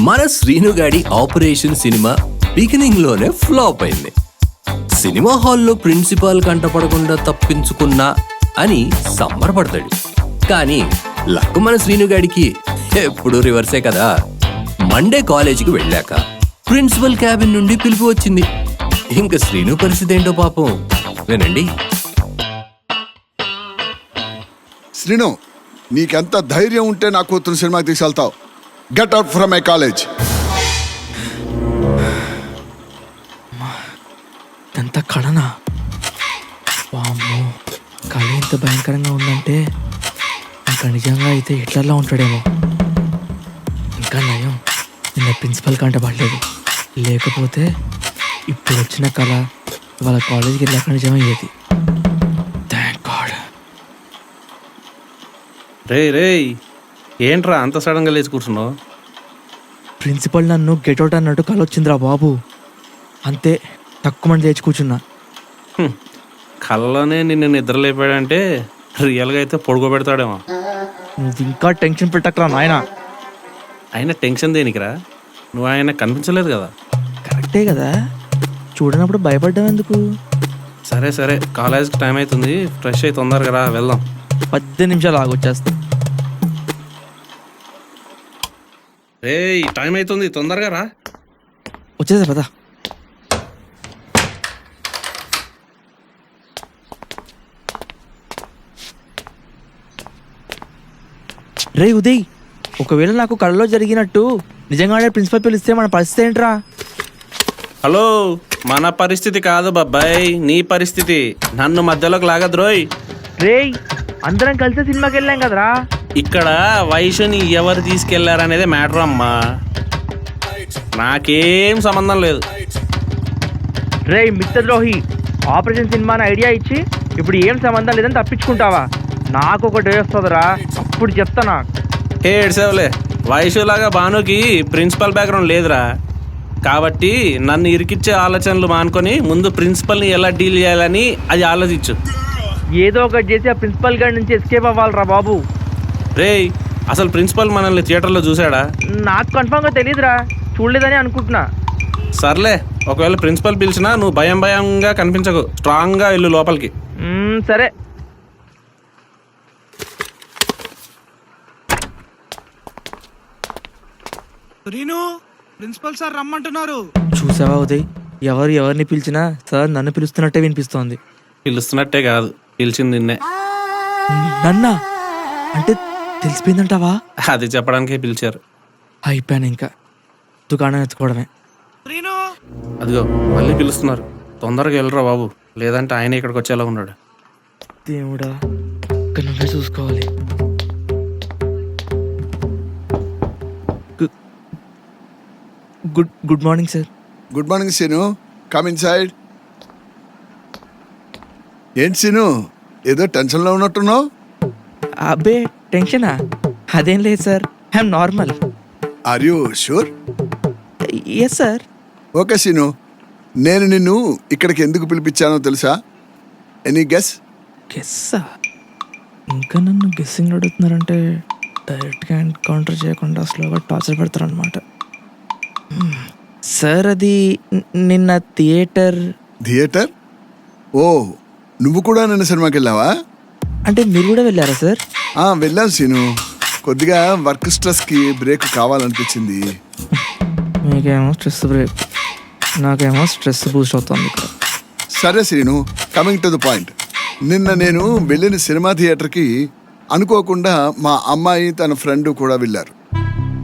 మన శ్రీనుగాడి operation cinema beginning లోనే flop అయింది. సినిమా హాల్లో ప్రిన్సిపాల్ కంటపడకుండా తప్పించుకున్నా అని సంబరపడతాడు. కానీ లక్ మన శ్రీనుగాడికి ఎప్పుడు రివర్సే కదా. మండే కాలేజీకి వెళ్ళాక ప్రిన్సిపల్ క్యాబిన్ నుండి పిలుపు వచ్చింది. ఇంకా శ్రీను పరిస్థితి ఏంటో పాపం వినండి. శ్రీను, నీకెంత ధైర్యం ఉంటే నా కూతురు సినిమాకి తీసుకెళ్తావు? Get out from my college. ఎంత కళనా? వామ్మో, కళ ఎంత భయంకరంగా ఉందంటే ఇంకా నిజంగా అయితే హిట్లర్లా ఉంటాడేమో. ఇంకా నయం నిన్న ప్రిన్సిపల్ కంట పడలేదు. లేకపోతే ఇప్పుడు వచ్చిన కళ వాళ్ళ కాలేజీకి వెళ్ళాక నిజమయ్యేది. Thank God. రే ఏంట్రా అంత సడన్గా లేచి కూర్చున్నావు? ప్రిన్సిపల్ నన్ను గెట్అవుట్ అన్నట్టు కళ వచ్చిందిరా బాబు. అంతే, తక్కువ మంది లేచి కూర్చున్నా. కళ్ళలోనే నిన్ను నిద్ర లేపాడంటే రియల్గా అయితే పొడుకోబెడతాడేమో. నువ్వు ఇంకా టెన్షన్ పెట్టకరా నాయనా. ఆయన టెన్షన్ దేనికిరా? నువ్వు ఆయన కనిపించలేదు కదా. కరెక్టే కదా, చూడనప్పుడు భయపడ్డావు ఎందుకు? సరే కాలేజ్కి టైం అవుతుంది, ఫ్రెష్ అయి తొందరగా రా, వెళ్దాం. 10 నిమిషాలు ఆగొచ్చేస్తా. రే టైం అవుతుంది, తొందరగా రా. వచ్చేసా పదా. రే ఉదయ్, ఒకవేళ నాకు కళ్ళలో జరిగినట్టు నిజంగానే ప్రిన్సిపల్ పిలిస్తే మన పరిస్థితి ఏంట్రా? హలో, మన పరిస్థితి కాదు బాబాయ్, నీ పరిస్థితి. నన్ను మధ్యలోకి లాగద్రోయ్. రేయ్, అందరం కలిసి సినిమాకి వెళ్ళాం కదరా. ఇక్కడ వయసుని ఎవరు తీసుకెళ్లారనేదే మ్యాటర్ అమ్మా, నాకేం సంబంధం లేదు. రేయ్ మిత్రద్రోహి, ఆపరేషన్ సినిమా ఐడియా ఇచ్చి ఇప్పుడు ఏం సంబంధం లేదని తప్పించుకుంటావా? నాకు ఒక డే వస్తుందిరా, అప్పుడు చెప్తానా. ఏడ్సేవలే, వయసులాగా భానుకి ప్రిన్సిపల్ బ్యాక్గ్రౌండ్ లేదురా. కాబట్టి నన్ను ఇరికిచ్చే ఆలోచనలు మానుకొని ముందు ప్రిన్సిపల్ని ఎలా డీల్ చేయాలని అది ఆలోచించు. ఏదో ఒకటి చేసి ఆ ప్రిన్సిపల్ గారి నుంచి ఎస్కేప్ అవ్వాలరా బాబు. రేయ్, అసలు ప్రిన్సిపల్ మనల్ని థియేటర్లో చూసాడా? నాకు కన్ఫర్మ్గా తెలియదురా, చూడలేదని అనుకుంటున్నా. సర్లే, ఒకవేళ ప్రిన్సిపల్ పిలిచినా నువ్వు భయంగా కనిపించకు, స్ట్రాంగ్గా వెళ్ళు లోపలికి. సరే. రీను, ప్రిన్సిపల్ సార్ రమ్మంటున్నారు. చూసావా ఉదయ్, ఎవరిని పిలిచినా సార్ నన్ను పిలుస్తున్నట్టే వినిపిస్తోంది. పిలుస్తున్నట్టే కాదు, పిలిచింది నిన్నే. నన్నా అంటే తెలిసిపోయిందంటావా? అది చెప్పడానికే పిలిచారు. అయిపోయాను, ఇంకా దుకాణం ఎత్తుకోవడమే. రీను, అదిగో మళ్ళీ పిలుస్తున్నారు, తొందరగా వెళ్ళరా బాబు, లేదంటే ఆయన ఇక్కడికి వచ్చేలా ఉన్నాడు. దేవుడా, ఇక్కడ నుండే చూసుకోవాలి. Good morning sir. Good morning Seenu, come inside. ఏంటి సీను, ఏదో టెన్షన్లో ఉన్నట్టున్నావు? అబ్బే టెన్షనా? అదేం లేదు sir, I'm normal. Are you sure? Yes sir. Okay Seenu, నేను నిన్ను ఇక్కడికి ఎందుకు పిలిపించానో తెలుసా? Any guess? గెస్సా? ఇంకా నన్ను గెస్సింగ్ అడుగుతున్నారంటే డైరెక్ట్గా ఎన్కౌంటర్ చేయకుండా స్లోగా టార్చర్ పెడతారనమాట. సార్, అది నిన్న థియేటర్. ఓ, నువ్వు కూడా నిన్న సినిమాకి వెళ్ళావా? అంటే మీరు కూడా వెళ్ళారా సార్? వెళ్ళాను సీను, కొద్దిగా వర్క్ స్ట్రెస్కి బ్రేక్ కావాలనిపించింది. మీకేమో స్ట్రెస్ బ్రేక్, నాకేమో స్ట్రెస్ బూస్ట్ అవుతుంది ఇక్కడ. సరే Srinu, coming to the point. నిన్న నేను వెళ్ళిన సినిమా థియేటర్కి అనుకోకుండా మా అమ్మాయి తన ఫ్రెండ్ కూడా వెళ్ళారు.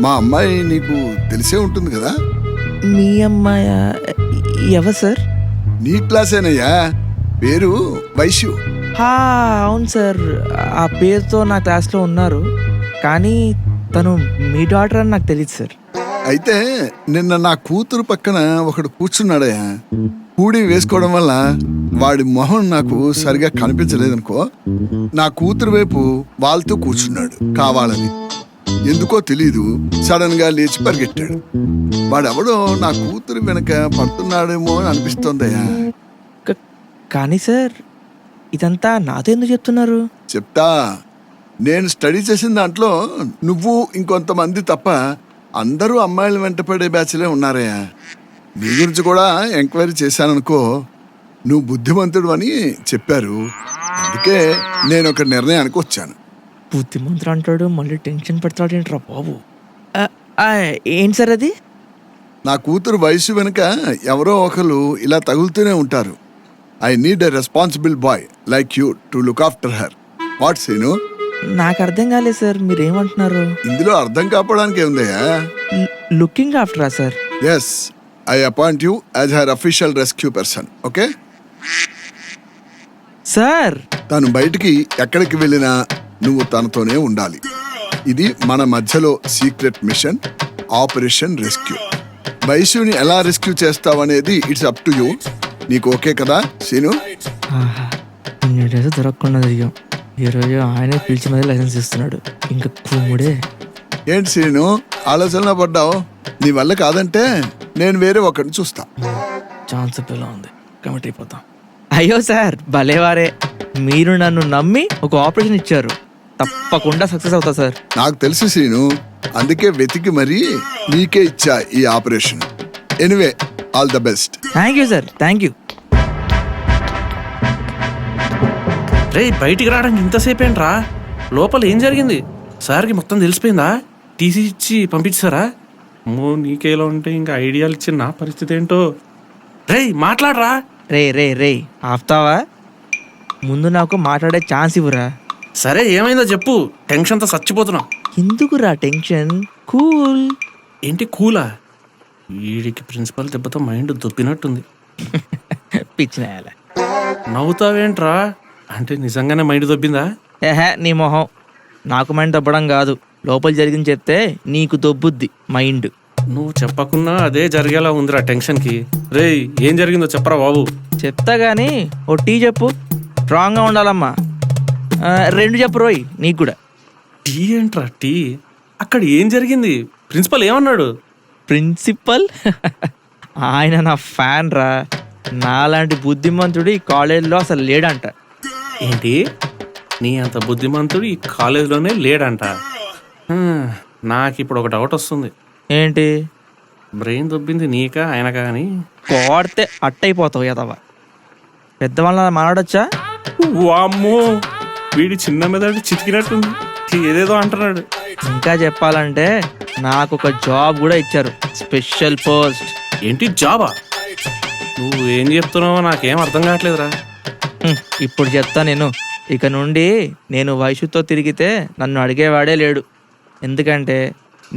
మా అమ్మాయి నీకు తెలిసే ఉంటుంది కదా. మీ అమ్మాయా? ఎవరు సార్? నీ క్లాసేనయ్యా, పేరు వైశ్యు. అవును సార్, ఆ పేరుతో నా క్లాస్లో ఉన్నారు, కానీ తను మీ డాటర్ అని నాకు తెలియదు సార్. అయితే నిన్న నా కూతురు పక్కన ఒకడు కూర్చున్నాడయ్యా. కూడి వేసుకోవడం వల్ల వాడి మొహం నాకు సరిగా కనిపించలేదనుకో, నా కూతురు వైపు వాళ్ళతో కూర్చున్నాడు కావాలని. ఎందుకో తెలీదు, సడన్ గా లేచి పరిగెట్టాడు. వాడెవడో నా కూతురు వెనక పడుతున్నాడేమో అని అనిపిస్తోందయ్యా. కానీ సార్, ఇదంతా నాతో ఎందుకు చెప్తున్నారు? చెప్తా. నేను స్టడీ చేసిన దాంట్లో నువ్వు ఇంకొంతమంది తప్ప అందరూ అమ్మాయిలు వెంటపడే బ్యాచ్లే ఉన్నారయ్యా. నీ గురించి కూడా ఎంక్వైరీ చేశాననుకో. నువ్వు బుద్ధిమంతుడు అని చెప్పారు. అందుకే నేను ఒక నిర్ణయానికి వచ్చాను. బుద్ధిమంతుడు అంటాడు, మళ్ళీ టెన్షన్ పెడతాడు ఏంట్రా బాబు. ఏంటి సార్ అది? నా కూతురు వయసు వెనుక ఎవరో ఒకరు ఇలా తగులుతూనే ఉంటారు. I need a responsible boy like you to look after her. What Seenu? నాకు అర్థం కాలేదు సార్, మీరేమంటున్నారు? ఇందులో అర్థం కావడానికి ఏముందయ్యా? లుకింగ్ ఆఫ్టరా sir? Yes, I appoint you as her official rescue person. Okay sir, తను బయటికి ఎక్కడికి వెళ్ళినా నువ్వు తనతోనే ఉండాలి. ఇది మన మధ్యలో సీక్రెట్ మిషన్, ఆపరేషన్ రెస్క్యూ. వైశ్యుని ఎలా రెస్క్యూ చేస్తావనేది ఇట్స్ అప్ టు యూ. నీకు ఓకే కదా సీను? ఇన్ని డేస్ దొరకకుండా తిరిగాం. ఈరోజు ఆయనే పిలిచి మీద లైసెన్స్ ఇస్తున్నాడు. ఇంకా కుమ్ముడే. ఏంటి సీను ఆలోచనలో పడ్డావు? నీ వల్ల కాదంటే నేను వేరే ఒకరిని చూస్తా. ఛాన్స్ పిల్ల ఉంది, కమిట్ అయిపోతాం. అయ్యో సార్, భలేవారే. మీరు నన్ను నమ్మి ఒక ఆపరేషన్ ఇచ్చారు. తప్పకుండా సక్సెస్ అవుతా సార్. నాకు తెలుసు సీను, అందుకే వెతికి మరీ నీకే ఇచ్చా ఈ operation. Anyway, all the best. Thank you sir, thank you. రే, బయటికి రావడానికి ఇంతసేపు ఏంట్రా? లోపల ఏం జరిగింది? సార్కి మొత్తం తెలిసిపోయిందా? టీసీ ఇచ్చి పంపించారా? అమ్మో, నీకేలా ఉంటే ఇంకా ఐడియాలు ఇచ్చి నా పరిస్థితి ఏంటో. రే, మాట్లాడరా. రే ఆపుతావా? ముందు నాకు మాట్లాడే ఛాన్స్ ఇవ్వరా. సరే, ఏమైందో చెప్పు. టెన్షన్తో చచ్చిపోతున్నా. ఎందుకురా టెన్షన్? కూల్. ఏంటి కూలా? వీడికి ప్రిన్సిపల్ దెబ్బతో మైండ్ దొబ్బినట్టుంది. పిచ్చినాయాల. నవ్వుతావేంట్రా? అంటే నిజంగానే మైండ్ దొబ్బిందా? ఏహే, నీ మొహం. నాకు మైండ్ దొబ్బడం కాదు, లోపల జరిగింది చెప్తే నీకు దొబ్బుద్ది మైండ్. నువ్వు చెప్పకున్నా అదే జరిగేలా ఉందిరా టెన్షన్కి. రే, ఏం జరిగిందో చెప్పరా బాబు. చెప్తా గానీ ఓ టీ చెప్పు. స్ట్రాంగ్గా ఉండాలమ్మా. 2 చెప్పు రోయ్, నీకు కూడా. టీ ఏంట్రా టీ? అక్కడ ఏం జరిగింది? ప్రిన్సిపల్ ఏమన్నాడు? ప్రిన్సిపల్ ఆయన నా ఫ్యాన్ రా. నాలాంటి బుద్ధిమంతుడు ఈ కాలేజీలో అసలు లేడంట. ఏంటి? నీ అంత బుద్ధిమంతుడు ఈ కాలేజీలోనే లేడంట? నాకు ఇప్పుడు ఒక డౌట్ వస్తుంది. ఏంటి? బ్రెయిన్ దొబ్బింది నీకా ఆయనకా అని. కోడితే అట్టయిపోతావు యదవ. పెద్దవాళ్ళ మాట్లాడొచ్చా? వామ్మో, వీడి చిన్న మీద చితికినట్టుంది. ఏదేదో అంటున్నాడు. ఇంకా చెప్పాలంటే నాకు ఒక జాబ్ కూడా ఇచ్చారు, స్పెషల్ పోస్ట్. ఏంటి జాబా? నువ్వు ఏం చెప్తున్నావో నాకేం అర్థం కావట్లేదురా. ఇప్పుడు చెప్తా నేను. ఇక నుండి నేను వైషుతో తిరిగితే నన్ను అడిగేవాడే లేడు. ఎందుకంటే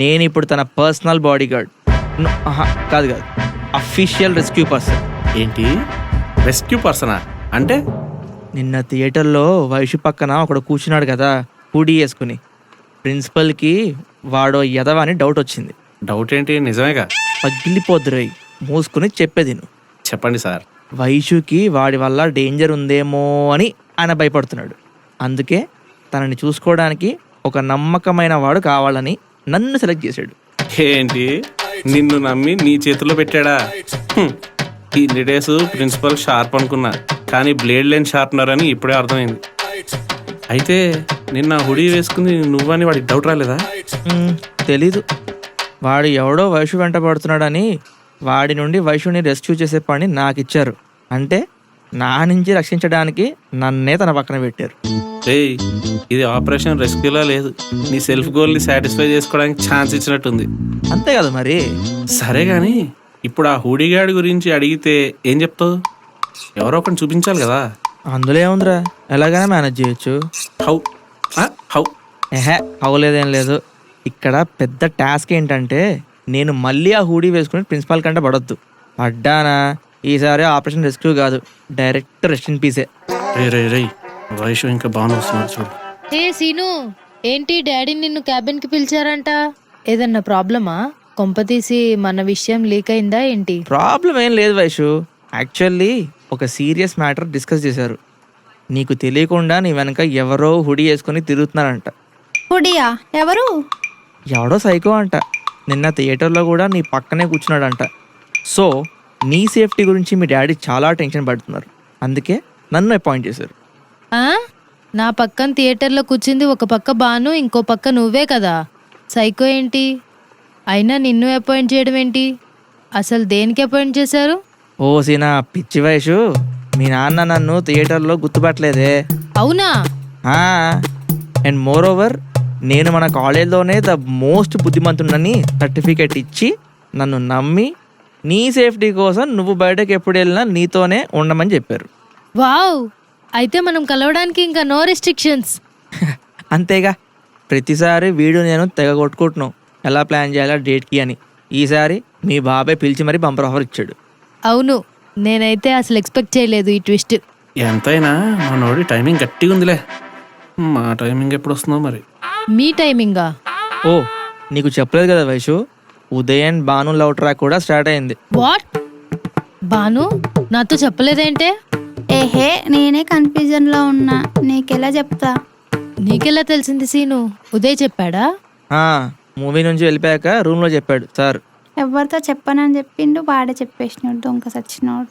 నేను ఇప్పుడు తన పర్సనల్ బాడీ గార్డ్. కాదు అఫీషియల్ రెస్క్యూ పర్సన్. ఏంటి రెస్క్యూ పర్సనా? అంటే? నిన్న థియేటర్లో వైషు పక్కన ఒకడు కూర్చున్నాడు కదా, హూడీ వేసుకుని. ప్రిన్సిపల్కి వాడో ఎదవ అని డౌట్ వచ్చింది. డౌట్ ఏంటి? నిజమేగా? పగిలిపోద్దురై, మూసుకుని చెప్పేది నువ్వు. చెప్పండి సార్. వైషుకి వాడి వల్ల డేంజర్ ఉందేమో అని ఆయన భయపడుతున్నాడు. అందుకే తనని చూసుకోవడానికి ఒక నమ్మకమైన వాడు కావాలని నన్ను సెలెక్ట్ చేశాడు. ఏంటి, నిన్ను నమ్మి నీ చేతిలో పెట్టాడా? ఇన్ని డేస్ ప్రిన్సిపల్ షార్ప్ అనుకున్నా, కానీ బ్లేడ్ లేని షార్ప్నర్ అని ఇప్పుడే అర్థమైంది. అయితే నిన్న హుడీ వేసుకుంది నువ్వని వాడికి డౌట్ రాలేదా? తెలీదు. వాడు ఎవడో వైషు వెంట పడుతున్నాడని వాడి నుండి వైషుని రెస్క్యూ చేసే పని నాకు ఇచ్చారు. అంటే నా నుంచి రక్షించడానికి నన్నే తన పక్కన పెట్టారు. ఏయ్, ఇది ఆపరేషన్ రెస్క్యూలా లేదు, నీ సెల్ఫ్ గోల్ని సాటిస్ఫై చేసుకోవడానికి ఛాన్స్ ఇచ్చినట్టుంది. అంతే కదా మరి. సరే కానీ ఇప్పుడు ఆ హూడీగాడి గురించి అడిగితే ఏం చెప్తావు? ఎవరో ఒకటి చూపించాలి కదా. అందులో ఏముందిరా, ఎలాగైనా మేనేజ్ చేయొచ్చు. హౌ? హౌ? అవలేదేం లేదు. ఇక్కడ పెద్ద టాస్క్ ఏంటంటే నేను మళ్ళీ ఆ హూడీ వేసుకుని ప్రిన్సిపాల్ కంటే పడొద్దు. పడ్డానా ఈసారి ఆపరేషన్ రెస్క్యూ కాదు, డైరెక్ట్ రెస్ట్ ఇన్ పీసే. రే వైషు ఇంకా బాగా వస్తున్నాడు చూడు. ఏ సీను, ఏంటి డాడీ నిన్ను క్యాబిన్ కి పిలిచారంట? ఏదన్నా ప్రాబ్లమా? కొంపతీసి మన విషయం లీక్ అయిందా ఏంటి? ప్రాబ్లం ఏం లేదు వైషు. యాక్చువల్లీ ఒక సీరియస్ మ్యాటర్ డిస్కస్ చేశారు. నీకు తెలియకుండా నీ వెనక ఎవరో హుడీ వేసుకుని తిరుగుతున్నారంట. హుడియా? ఎవరు? ఎవడో సైకో అంట. నిన్న థియేటర్లో కూడా నీ పక్కనే కూర్చున్నాడంట. సో నీ సేఫ్టీ గురించి మీ డాడీ చాలా టెన్షన్ పడుతున్నారు. అందుకే నన్ను అపాయింట్ చేశారు. ఆ? నా పక్కన థియేటర్లో కూర్చుంది ఒక పక్క బాను, ఇంకో పక్క నువ్వే కదా. సైకో ఏంటి? అయినా నిన్ను అపాయింట్ చేయడం ఏంటి? అసలు దేనికి అపాయింట్ చేశారు? ఓ సీనా పిచ్చి వయసు, మీ నాన్న నన్ను థియేటర్లో గుర్తుపట్టలేదే. అవునా? అండ్ మోర్ ఓవర్ నేను మన కాలేజ్లోనే ద మోస్ట్ బుద్ధిమంతుడని సర్టిఫికేట్ ఇచ్చి నన్ను నమ్మి నీ సేఫ్టీ కోసం నువ్వు బయటకు ఎప్పుడు వెళ్ళినా నీతోనే ఉండమని చెప్పారు. వావ్, అయితే మనం కలవడానికి ఇంకా నో రెస్ట్రిక్షన్స్. అంతేగా, ప్రతిసారి వీడు నేను తెగ కొట్టుకుంటున్నాం ఎలా ప్లాన్ చేయాలా డేట్కి అని. ఈసారి మీ బాబాయ్ పిలిచి మరీ బంపర్ ఆఫర్ ఇచ్చాడు. అవును, నేనైతే అసలు ఎక్స్పెక్ట్ చేయలేదు ఈ ట్విస్ట్. ఎంతైనా మనోడి టైమింగ్ గట్టిగా ఉందిలే. మా టైమింగ్ ఎప్పుడు వస్తుందో మరి. మీ టైమింగా? ఓ నీకు చెప్పలేదు కదా వైషు, ఉదయన్ భాను లవ్ ట్రాక్ కూడా స్టార్ట్ అయింది. వాట్? బాను నాతో చెప్పలేదేంటే? ఏహే, నేనే కన్ఫ్యూజన్ లో ఉన్నా, నీకెలా చెప్తా? నీకెలా తెలిసింది సీను? ఉదయ్ చెప్పాడా? మూవీ నుంచి వెళ్ళిపోయాక రూమ్లో చెప్పాడు సార్. ఎవరితో చెప్పనని చెప్పిండు, వాడే చెప్పేసినాడు దొంగ సచ్చినోడు.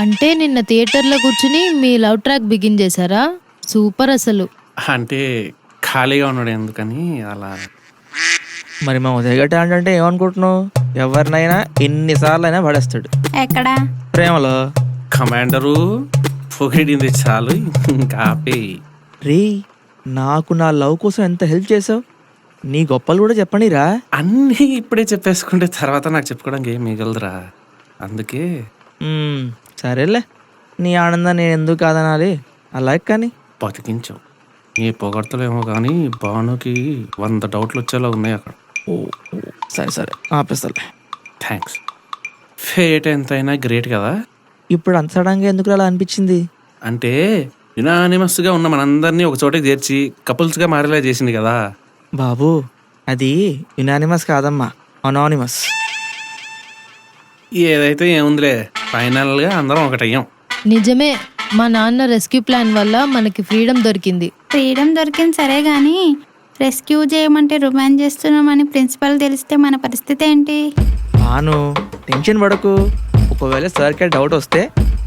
అంటే నిన్న థియేటర్లో కూర్చుని మీ లవ్ ట్రాక్ బిగిన్ చేశారా? సూపర్ అసలు. అంటే ఖాళీగా ఉన్నాడు ఎందుకని అలా. మరి మా ఉదయ్ గట్ట అంటే ఏమనుకుంటున్నావు? ఎవరినైనా ఎన్నిసార్లు అయినా పడేస్తాడు. ఎక్కడా? ప్రేమలో. కమాండరు పొగిడింది చాలు, ఇంకా ఆపే. రే, నాకు నా లవ్ కోసం ఎంత హెల్ప్ చేసావు, నీ గొప్పలు కూడా చెప్పనిరా. అన్నీ ఇప్పుడే చెప్పేసుకుంటే తర్వాత నాకు చెప్పుకోవడానికి ఏం మిగలదురా. అందుకే సరేలే, నీ ఆనందం నేను ఎందుకు కాదనాలి. అలాగే కానీ బతికించావు. నీ పొగడ్తలేమో కానీ భానుకి 100 డౌట్లు వచ్చేలా ఉన్నాయి అక్కడ. సరే సరే ఆపేస్తాలే. థ్యాంక్స్. ఫేట్ ఎంతైనా గ్రేట్ కదా. ఇప్పుడు అంత సడన్గా ఎందుకు అలా అనిపించింది? అంటే యునానిమస్గా ఉన్న మనందరినీ ఒక చోటకి చేర్చి కపుల్స్గా మారేలా చేసింది కదా. బాబు, అది యునానిమస్ కాదమ్మా, అనానిమస్. ఏదైతే ఏముందిలే, ఫైనల్గా అందరం ఒకటయ్యాం. నిజమే, మా నాన్న రెస్క్యూ ప్లాన్ వల్ల మనకి ఫ్రీడమ్ దొరికింది. ఫ్రీడమ్ దొరికింది సరే గానీ, రెస్క్యూ చేయమంటే రొమాన్స్ చేస్తున్నామని ప్రిన్సిపల్ తెలిస్తే మన పరిస్థితి ఏంటి? భాను టెన్షన్ పడకు. ఒకవేళ సార్కి డౌట్ వస్తే,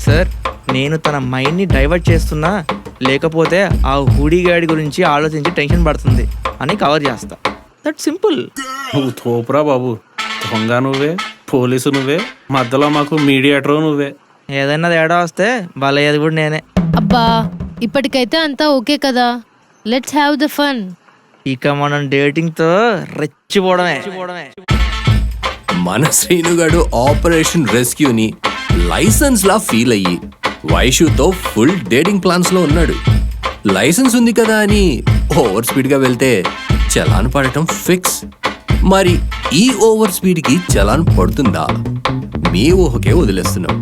సార్ నేను తన మైండ్ని డైవర్ట్ చేస్తున్నా, లేకపోతే ఆ హూడీ గాడి గురించి ఆలోచించి టెన్షన్ పడుతుంది అని కవర్ చేస్తా. That simple. నువ్వు తోపురా బాబు. దొంగ నువ్వే, పోలీసు నువ్వే, మధ్యలో మాకు మీడియేటర్ నువ్వే. ఏదైనా తేడా వస్తే బలయ్యేది కూడా నేనే. అబ్బా, ఇప్పటికైతే అంతా ఓకే కదా, లెట్స్ హ్యావ్ ద ఫన్. ఇక మనం డేటింగ్తో రెచ్చిపోవడమే. మన శ్రీనుగాడు ఆపరేషన్ రెస్క్యూని లైసెన్స్ లా ఫీల్ అయ్యి వైషుతో ఫుల్ డేటింగ్ ప్లాన్స్ లో ఉన్నాడు. లైసెన్స్ ఉంది కదా అని ఓవర్ స్పీడ్ గా వెళ్తే చలాన్ పడటం ఫిక్స్. మరి ఈ ఓవర్ స్పీడ్ కి చలాన్ పడుతుందా? మీ ఊహకే వదిలేస్తున్నాం.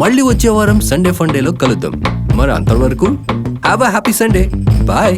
మళ్ళీ వచ్చే వారం సండే ఫండేలో కలుద్దాం. మరి అంతవరకు have a happy Sunday. Bye.